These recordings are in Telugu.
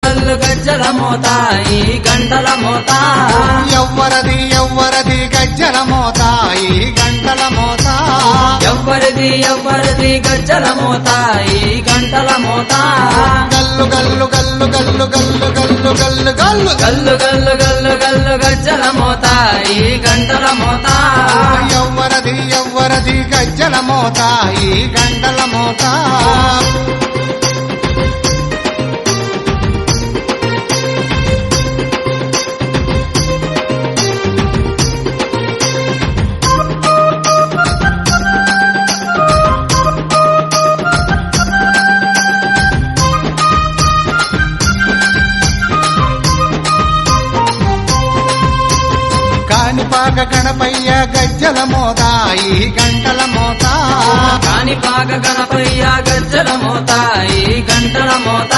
గల్లు గజ్జల మోత ఈ గంటల మోత ఎవ్వరది ఎవ్వరది గజ్జల మోత ఈ గంటల మోత ఎవ్వరిది ఎవ్వరిది గజ్జల మోత ఈ గంటల మోత గల్లు గల్లు గల్లు గల్లు గల్లు గల్లు గల్లు గల్లు గల్లు గల్లు గల్లు గల్లు గజ్జల మోత ఈ గంటల మోత ఎవ్వరది ఎవ్వరది గజ్జల మోత ఈ గంటల మోత కాణిపాక గణపయ్య గజ్జల మోత ఈ గంటల మోత కాణిపాక గణపయ్య గజ్జల మోత ఈ గంటల మోత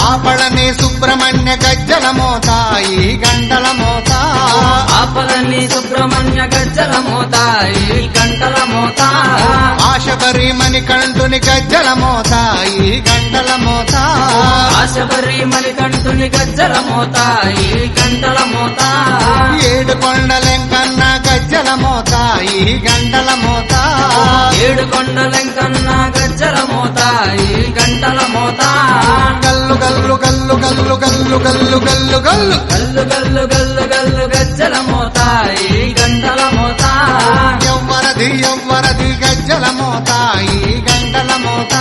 ఆపళని సుబ్రహ్మణ్య గజ్జల మోత ఈ గంటల మోత ఆపలని సుబ్రహ్మణ్య గజ్జల మోత ఈ గంటల మోత ఆశబరి మణికంఠుని గజ్జల మోత ఈ గంటల మోత ఆశబరి మణికంఠుని గజ్జల మోత ఈ గంటల మోత ఏడు కొండలెంకన్న గజ్జల మోత ఈ గంటల మోత ఏడు కొండలెంకన్న గజ్జల మోత ఈ గంటల మోత గల్లు గల్లు గల్లు గల్లు గల్లు గల్లు గల్లు గల్లు గల్లు గల్లు గల్లు గల్లు గజ్జల మోత ఈ గంటల మోత ఎవ్వరది ఎవ్వరది గజ్జల మోత ఈ గంటల మోత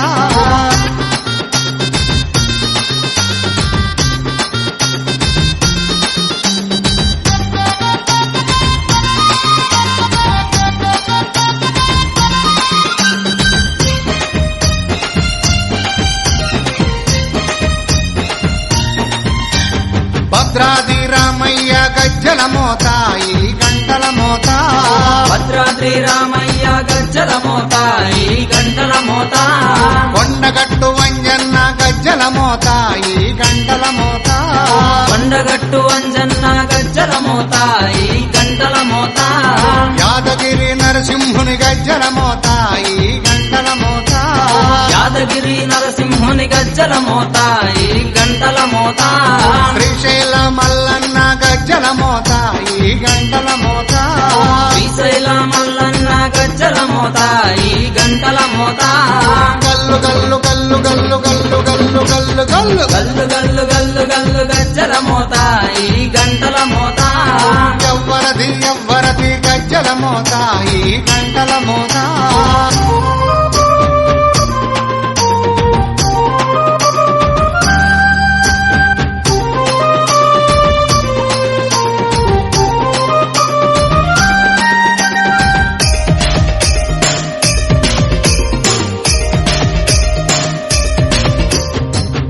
భద్రాది రామయ్య గజ్జల మోత ఈ గంటల మోత భద్రాద్రి రామయ్య గజ్జల మోత ఈ గంటల మోత కొండగట్టు వంజన్న గజ్జల మోత ఈ గంటల మోత కొండగట్టు అంజన్న గజ్జల మోత ఈ గంటల మోత యాదగిరి నరసింహుని గజ్జల మోత ఈ గంటల మోత యాదగిరి నరసింహుని గజ్జల మోత ఈ గంటల మోత శ్రీశైల మల్లన్న గజ్జల మోత ఈ గంటల మోత శ్రీశైల మల్లన్న గజ్జల మోత ఈ గంటల మోత గల్లు గల్లు గల్లు గల్లు గల్లు గల్లు గల్లు గల్లు గల్లు గల్లు గల్లు గల్లు గజ్జల మోత ఈ గంటల మోత ఎవ్వరది ఎవ్వరది గజ్జల మోత ఈ గంటల మోత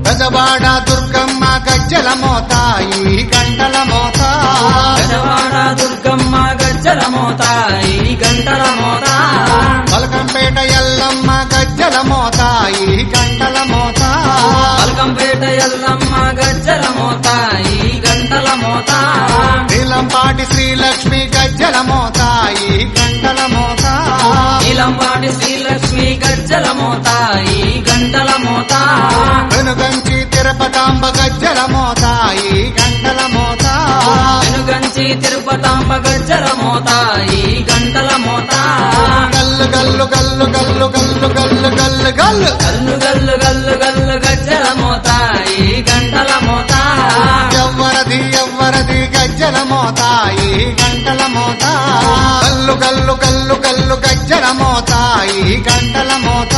గజవాడ దుర్గమ్మ గజ్జల మోత ఈ గంటల మోత గజవాడ దుర్గమ్మ గజ్జల మోత ఈ గంటల మోత పలకంపేట ఎల్లమ్మ గజ్జల మోత ఈ గంటల మోత పల్కంపేట ఎల్లమ్మ గజ్జల మోత ఈ గంటల మోత నీలంపాటి శ్రీలక్ష్మి గజ్జల మోత ఈ గంటల మోత నీలంపాటి శ్రీలక్ష్మి గజ్జల మోత ఈ గంటల మోత వెనుగంచి తిరుపతాంబ గజ్జల మోత ఈ గంటల మోత వెనుగంచి తిరుపతాంబ గజ్జల మోత ఈ గంటల మోత గల్లు గల్లు గల్లు గల్లు గల్లు గల్లు గల్లు గల్లు గల్లు గల్లు గల్లు గల్లు గజ్జల మోత ఈ గంటల మోత ఎవ్వరది ఎవ్వరది గజ్జల మోత ఈ గంటల మోత గల్లు గల్లు గల్లు గల్లు గజ్జల మోత ఈ గంటల మోత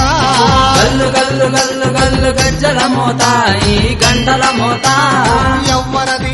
గల్లు గల్లు గల్లు గల్లు గజ్జల మోత ఈ గంటల మోత ఎవ్వరది